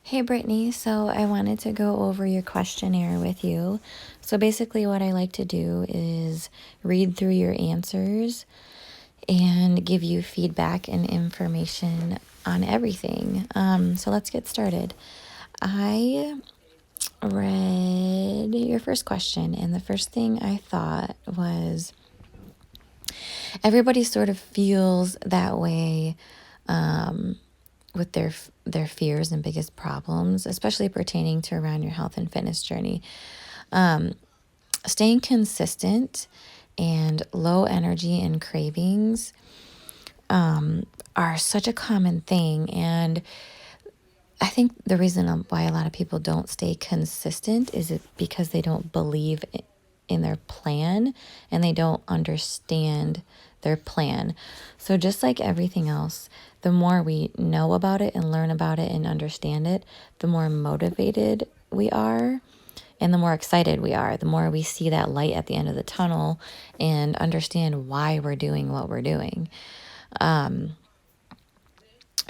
Hey Brittany, so I wanted to go over your questionnaire with you. So basically, what I like to do is read through your answers and give you feedback and information on everything. So let's get started. I read your first question, and the first thing I thought was everybody sort of feels that way. With their fears and biggest problems, especially pertaining to around your health and fitness journey. Staying consistent and low energy and cravings are such a common thing. And I think the reason why a lot of people don't stay consistent is it because they don't believe in their plan and they don't understand their plan. So just like everything else, the more we know about it and learn about it and understand it, the more motivated we are and the more excited we are, the more we see that light at the end of the tunnel and understand why we're doing what we're doing.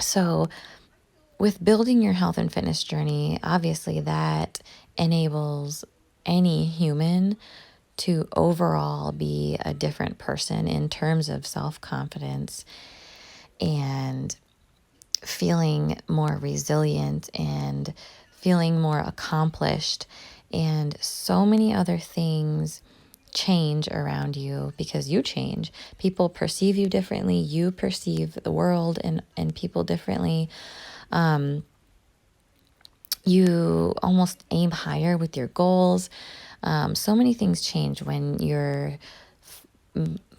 So with building your health and fitness journey, obviously that enables any human to overall be a different person in terms of self-confidence and feeling more resilient and feeling more accomplished, and so many other things change around you because you change. People perceive you differently. You perceive the world and people differently. You almost aim higher with your goals. So many things change when you're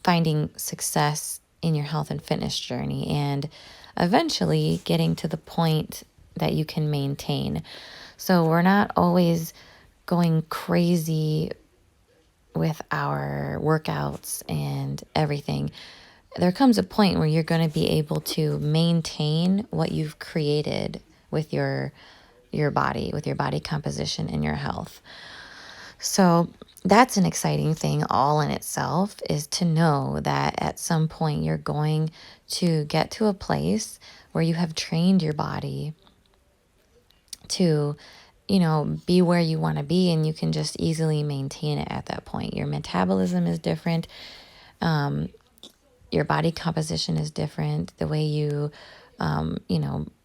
finding success in your health and fitness journey and eventually getting to the point that you can maintain. So we're not always going crazy with our workouts and everything. There comes a point where you're going to be able to maintain what you've created with your body, with your body composition and your health. So that's an exciting thing all in itself, is to know that at some point you're going to get to a place where you have trained your body to, be where you want to be, and you can just easily maintain it at that point. Your metabolism is different. Your body composition is different. The way you,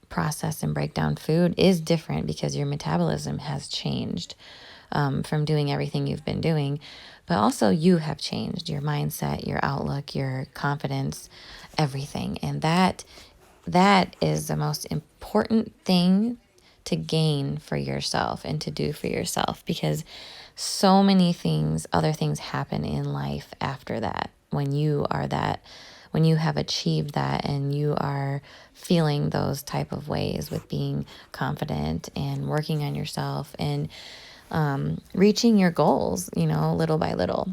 process and break down food is different because your metabolism has changed from doing everything you've been doing. But also you have changed your mindset, your outlook, your confidence, everything. And that is the most important thing to gain for yourself and to do for yourself, because so many things, other things happen in life after that. When you have achieved that and you are feeling those type of ways with being confident and working on yourself and reaching your goals, little by little.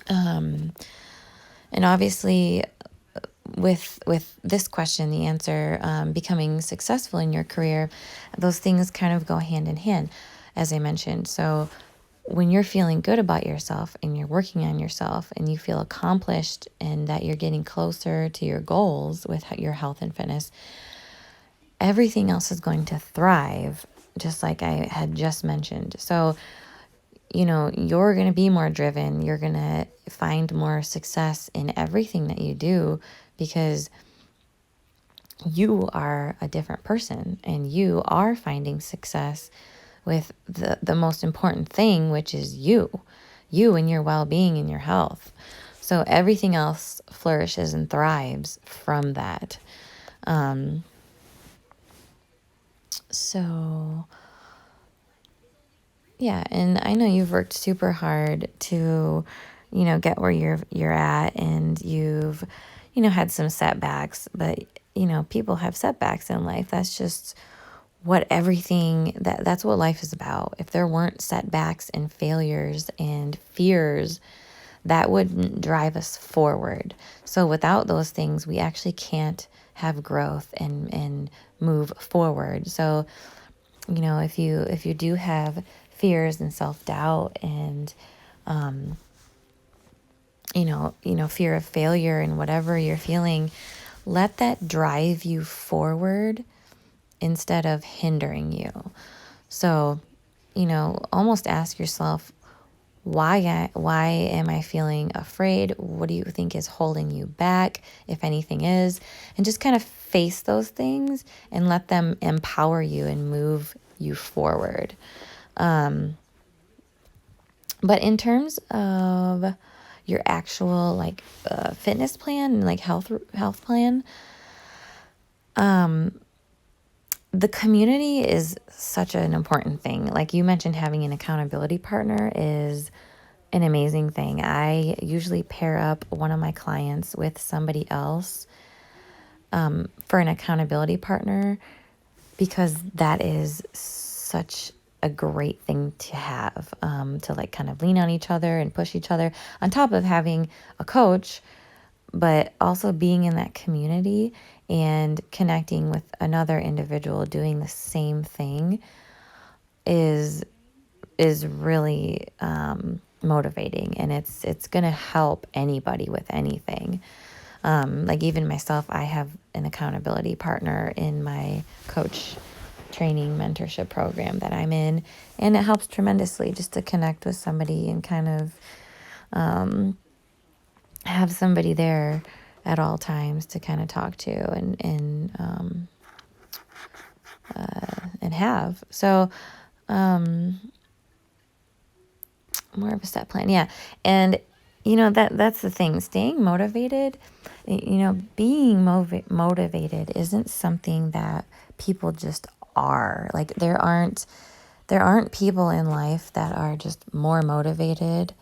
And obviously with this question, the answer, becoming successful in your career, those things kind of go hand in hand, as I mentioned. So when you're feeling good about yourself and you're working on yourself and you feel accomplished and that you're getting closer to your goals with your health and fitness, everything else is going to thrive, just like I had just mentioned. So, you're going to be more driven. You're going to find more success in everything that you do because you are a different person and you are finding success with the most important thing, which is you and your well-being and your health. So everything else flourishes and thrives from that. So yeah, and I know you've worked super hard to, get where you're at, and you've, had some setbacks, but people have setbacks in life. That's just what that's what life is about. If there weren't setbacks and failures and fears, that wouldn't drive us forward. So without those things, we actually can't have growth and move forward. So, if you do have fears and self-doubt and fear of failure and whatever you're feeling, let that drive you forward instead of hindering you. So, almost ask yourself, why am I feeling afraid? What do you think is holding you back, if anything is? And just kind of face those things and let them empower you and move you forward. But in terms of your actual fitness plan and health plan, the community is such an important thing. Like you mentioned, having an accountability partner is an amazing thing. I usually pair up one of my clients with somebody else for an accountability partner, because that is such a great thing to have, to kind of lean on each other and push each other, on top of having a coach, but also being in that community and connecting with another individual doing the same thing is really motivating, and it's gonna help anybody with anything. Even myself, I have an accountability partner in my coach training mentorship program that I'm in, and it helps tremendously just to connect with somebody and kind of have somebody there at all times to kind of talk to and have. So more of a step plan. Yeah. And that's the thing, staying motivated, being motivated isn't something that people just are. Like there aren't people in life that are just more motivated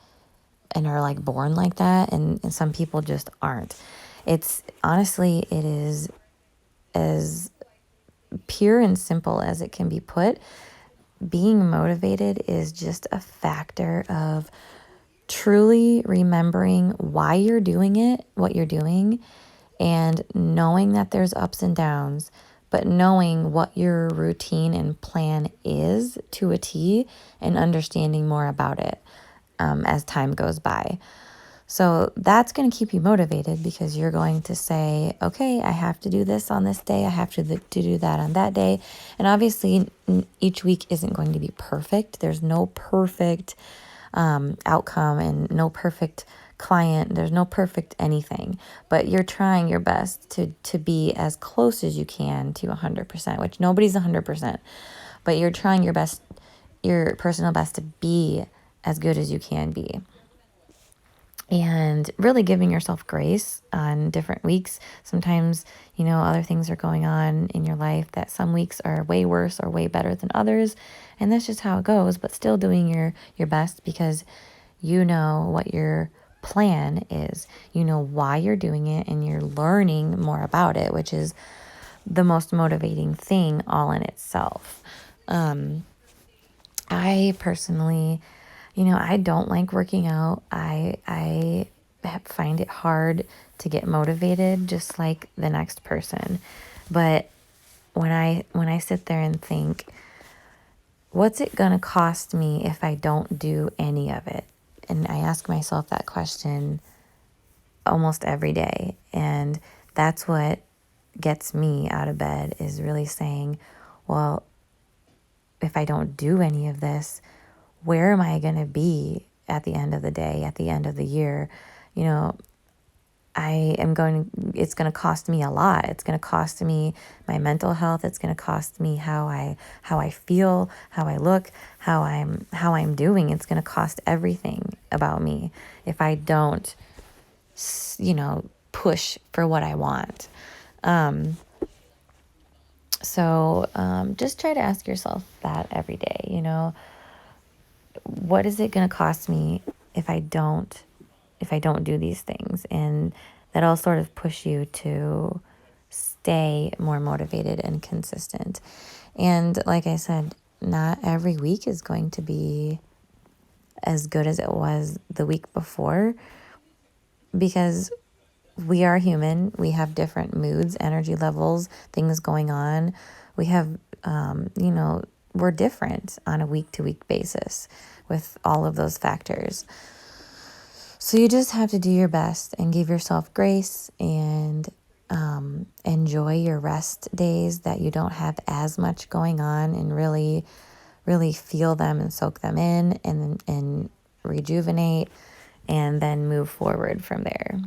and are born like that. And some people just aren't. It's honestly, it is as pure and simple as it can be put. Being motivated is just a factor of truly remembering why you're doing it, what you're doing, and knowing that there's ups and downs, but knowing what your routine and plan is to a T, and understanding more about it as time goes by. So that's going to keep you motivated, because you're going to say, okay, I have to do this on this day. I have to do that on that day. And obviously, each week isn't going to be perfect. There's no perfect outcome and no perfect client. There's no perfect anything. But you're trying your best to be as close as you can to 100%, which nobody's 100%. But you're trying your best, your personal best, to be as good as you can be. And really giving yourself grace on different weeks. Sometimes, other things are going on in your life that some weeks are way worse or way better than others. And that's just how it goes. But still doing your best, because you know what your plan is. You know why you're doing it, and you're learning more about it, which is the most motivating thing all in itself. I personally, I don't like working out. I find it hard to get motivated, just like the next person. But when I sit there and think, what's it gonna cost me if I don't do any of it? And I ask myself that question almost every day. And that's what gets me out of bed, is really saying, well, if I don't do any of this, where am I going to be at the end of the day, at the end of the year? It's going to cost me a lot. It's going to cost me my mental health. It's going to cost me how I feel, how I look, how I'm doing. It's going to cost everything about me if I don't, push for what I want. So just try to ask yourself that every day, what is it going to cost me if I don't do these things? And that'll sort of push you to stay more motivated and consistent. And like I said, not every week is going to be as good as it was the week before, because we are human. We have different moods, energy levels, things going on. We have, we're different on a week-to-week basis with all of those factors. So you just have to do your best and give yourself grace and enjoy your rest days that you don't have as much going on, and really, really feel them and soak them in, and rejuvenate, and then move forward from there.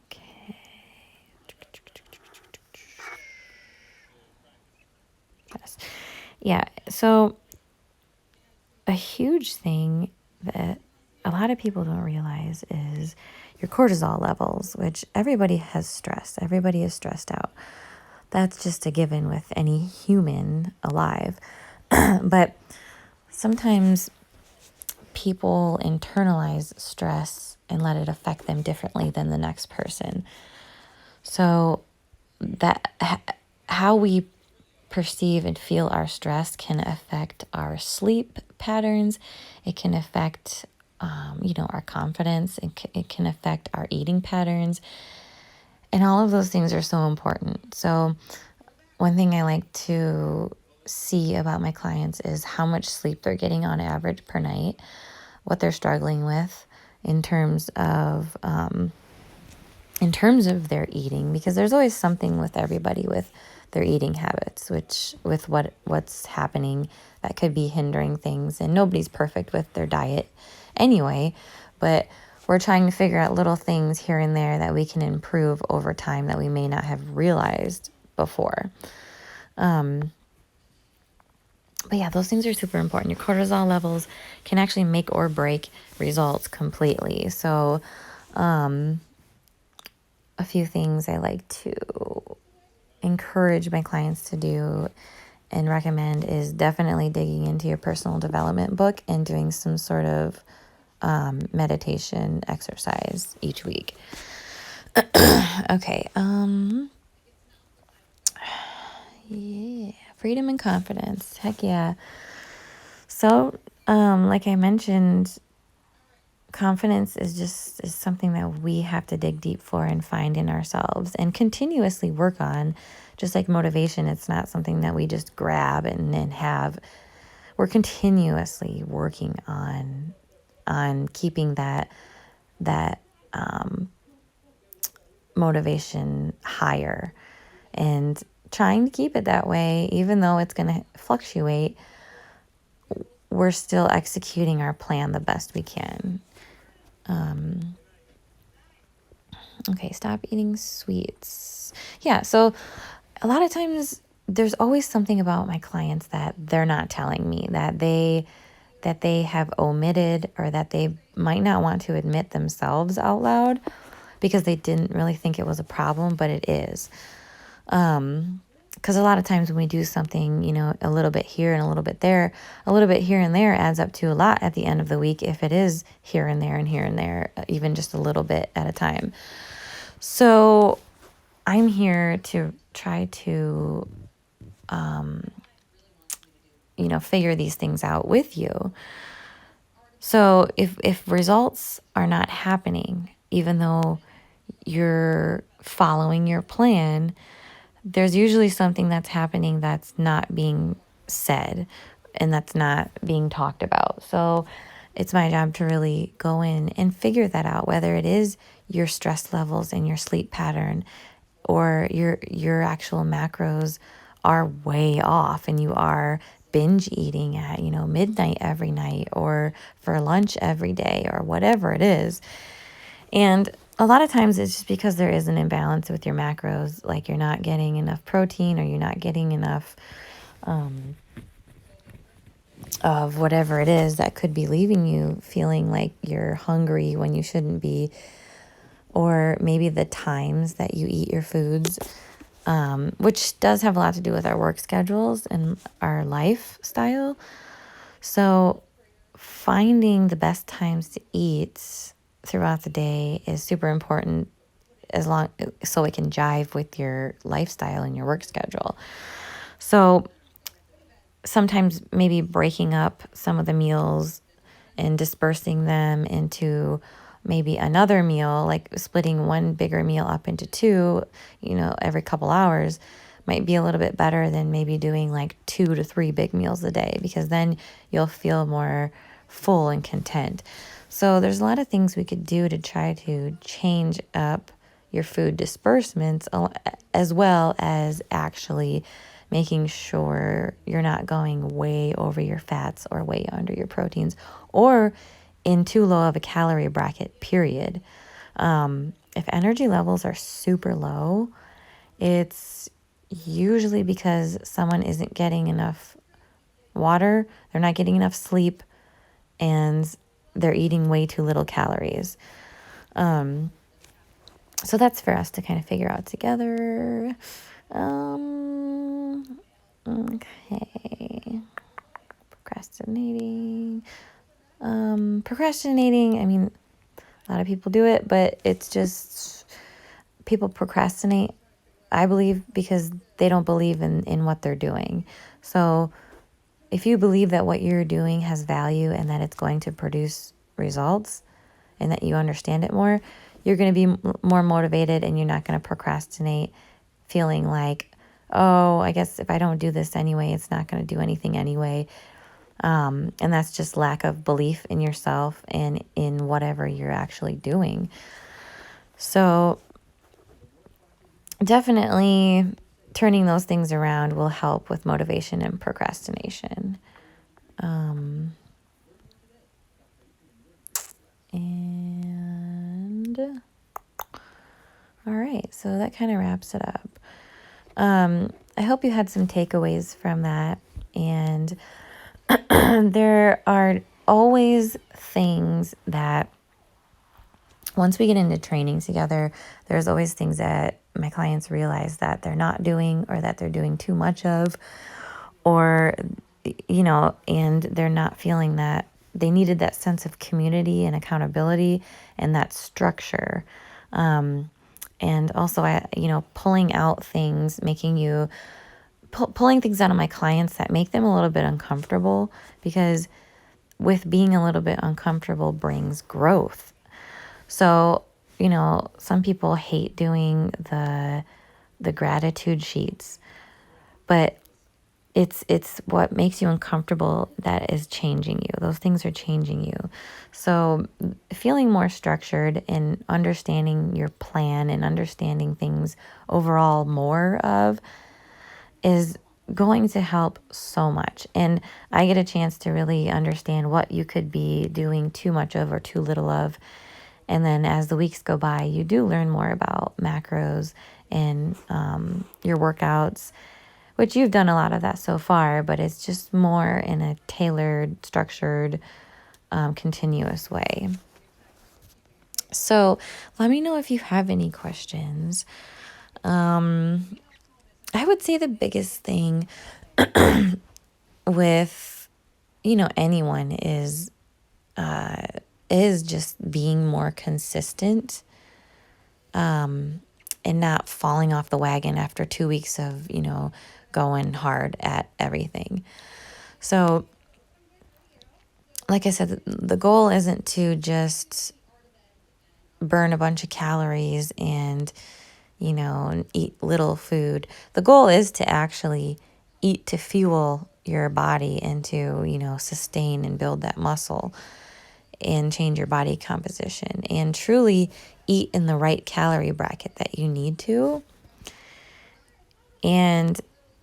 Okay. Yes. Yeah. So a huge thing that a lot of people don't realize is your cortisol levels, which everybody has stress. Everybody is stressed out. That's just a given with any human alive. But sometimes people internalize stress and let it affect them differently than the next person. So that how we perceive and feel our stress can affect our sleep patterns. It can affect, our confidence. It can affect our eating patterns. And all of those things are so important. So one thing I like to see about my clients is how much sleep they're getting on average per night, what they're struggling with in terms of their eating, because there's always something with everybody with their eating habits, which with what's happening that could be hindering things. And nobody's perfect with their diet anyway, but we're trying to figure out little things here and there that we can improve over time that we may not have realized before. But yeah, those things are super important. Your cortisol levels can actually make or break results completely. So a few things I like to encourage my clients to do and recommend is definitely digging into your personal development book and doing some sort of meditation exercise each week. Okay. Yeah. Freedom and confidence. Heck yeah. So, like I mentioned, confidence is something that we have to dig deep for and find in ourselves and continuously work on. Just like motivation, it's not something that we just grab and then have. We're continuously working on keeping that motivation higher and trying to keep it that way, even though it's going to fluctuate. We're still executing our plan the best we can. Okay, stop eating sweets. Yeah, so a lot of times there's always something about my clients that they're not telling me, that they have omitted, or that they might not want to admit themselves out loud because they didn't really think it was a problem, but it is. Because a lot of times when we do something, a little bit here and a little bit there, a little bit here and there adds up to a lot at the end of the week, if it is here and there and here and there, even just a little bit at a time. So I'm here to try to, figure these things out with you. So if results are not happening, even though you're following your plan, there's usually something that's happening that's not being said and that's not being talked about. So it's my job to really go in and figure that out, whether it is your stress levels and your sleep pattern, or your actual macros are way off and you are binge eating at, midnight every night, or for lunch every day, or whatever it is. And a lot of times it's just because there is an imbalance with your macros, like you're not getting enough protein, or you're not getting enough of whatever it is that could be leaving you feeling like you're hungry when you shouldn't be, or maybe the times that you eat your foods, which does have a lot to do with our work schedules and our lifestyle. So finding the best times to eat throughout the day is super important, so it can jive with your lifestyle and your work schedule. So sometimes maybe breaking up some of the meals and dispersing them into maybe another meal, like splitting one bigger meal up into two, every couple hours, might be a little bit better than maybe doing like 2 to 3 big meals a day, because then you'll feel more full and content. So there's a lot of things we could do to try to change up your food disbursements, as well as actually making sure you're not going way over your fats or way under your proteins or in too low of a calorie bracket, period. If energy levels are super low, it's usually because someone isn't getting enough water, they're not getting enough sleep, and they're eating way too little calories. So that's for us to kind of figure out together. Okay. Procrastinating, I mean, a lot of people do it, but it's just people procrastinate, I believe, because they don't believe in what they're doing. So if you believe that what you're doing has value and that it's going to produce results and that you understand it more, you're going to be more motivated, and you're not going to procrastinate feeling like, oh, I guess if I don't do this anyway, it's not going to do anything anyway. And that's just lack of belief in yourself and in whatever you're actually doing. So definitely turning those things around will help with motivation and procrastination. And all right, so that kind of wraps it up. I hope you had some takeaways from that. And there are always things that once we get into training together, there's always things that my clients realize that they're not doing or that they're doing too much of, or, and they're not feeling that they needed that sense of community and accountability and that structure. And also, pulling out things, pulling things out of my clients that make them a little bit uncomfortable, because with being a little bit uncomfortable brings growth. So, some people hate doing the gratitude sheets, but it's what makes you uncomfortable that is changing you. Those things are changing you. So feeling more structured and understanding your plan and understanding things overall more of is going to help so much. And I get a chance to really understand what you could be doing too much of or too little of. And then as the weeks go by, you do learn more about macros and your workouts, which you've done a lot of that so far, but it's just more in a tailored, structured, continuous way. So let me know if you have any questions. I would say the biggest thing with, anyone is just being more consistent, and not falling off the wagon after 2 weeks of, going hard at everything. So, like I said, the goal isn't to just burn a bunch of calories and, eat little food. The goal is to actually eat to fuel your body and to, sustain and build that muscle and change your body composition and truly eat in the right calorie bracket that you need to. And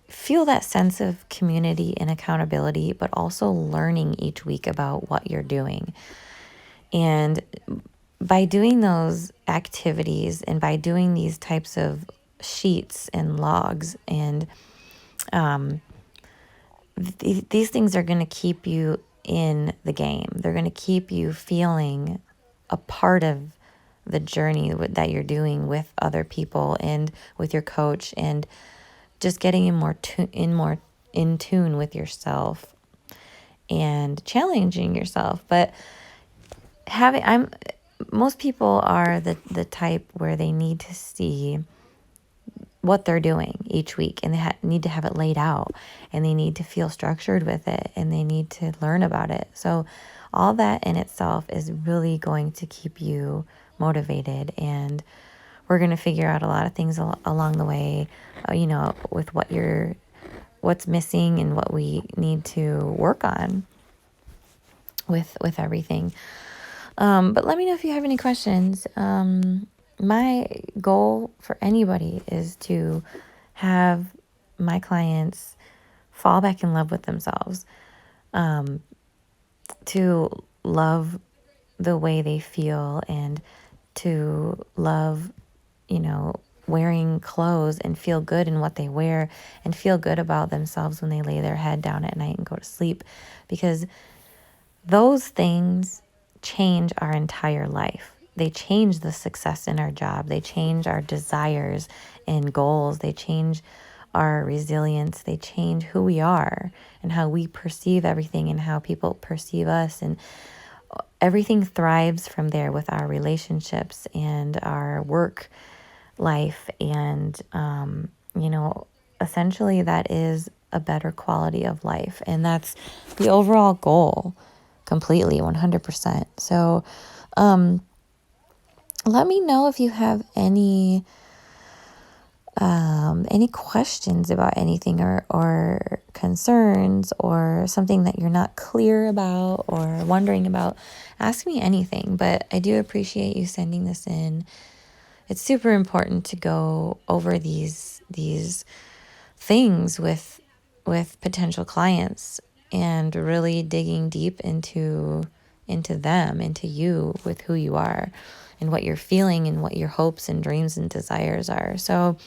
feel that sense of community and accountability, but also learning each week about what you're doing. And by doing those activities and by doing these types of sheets and logs and these things are going to keep you in the game. They're going to keep you feeling a part of the journey that you're doing with other people and with your coach, and just getting more in tune with yourself and challenging yourself. But most people are the type where they need to see what they're doing each week, and they need to have it laid out, and they need to feel structured with it, and they need to learn about it. So all that in itself is really going to keep you motivated, and we're going to figure out a lot of things along the way, with what's missing and what we need to work on with everything. But let me know if you have any questions. My goal for anybody is to have my clients fall back in love with themselves, to love the way they feel, and to love, wearing clothes and feel good in what they wear, and feel good about themselves when they lay their head down at night and go to sleep, because those things change our entire life. They change the success in our job. They change our desires and goals. They change our resilience. They change who we are and how we perceive everything and how people perceive us. And everything thrives from there with our relationships and our work life. And, essentially that is a better quality of life. And that's the overall goal completely, 100%. So, let me know if you have any questions about anything, or concerns, or something that you're not clear about or wondering about. Ask me anything, but I do appreciate you sending this in. It's super important to go over these things with potential clients, and really digging deep into them, into you, with who you are and what you're feeling and what your hopes and dreams and desires are. So,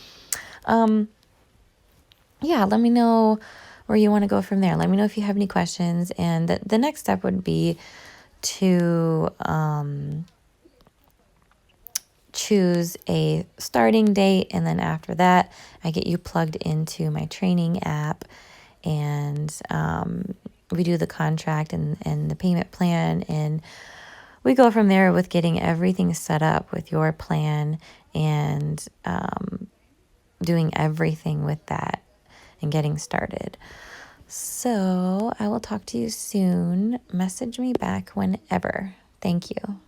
yeah, let me know where you want to go from there. Let me know if you have any questions. And the next step would be to choose a starting date. And then after that, I get you plugged into my training app, and we do the contract and the payment plan. And we go from there with getting everything set up with your plan, and doing everything with that and getting started. So I will talk to you soon. Message me back whenever. Thank you.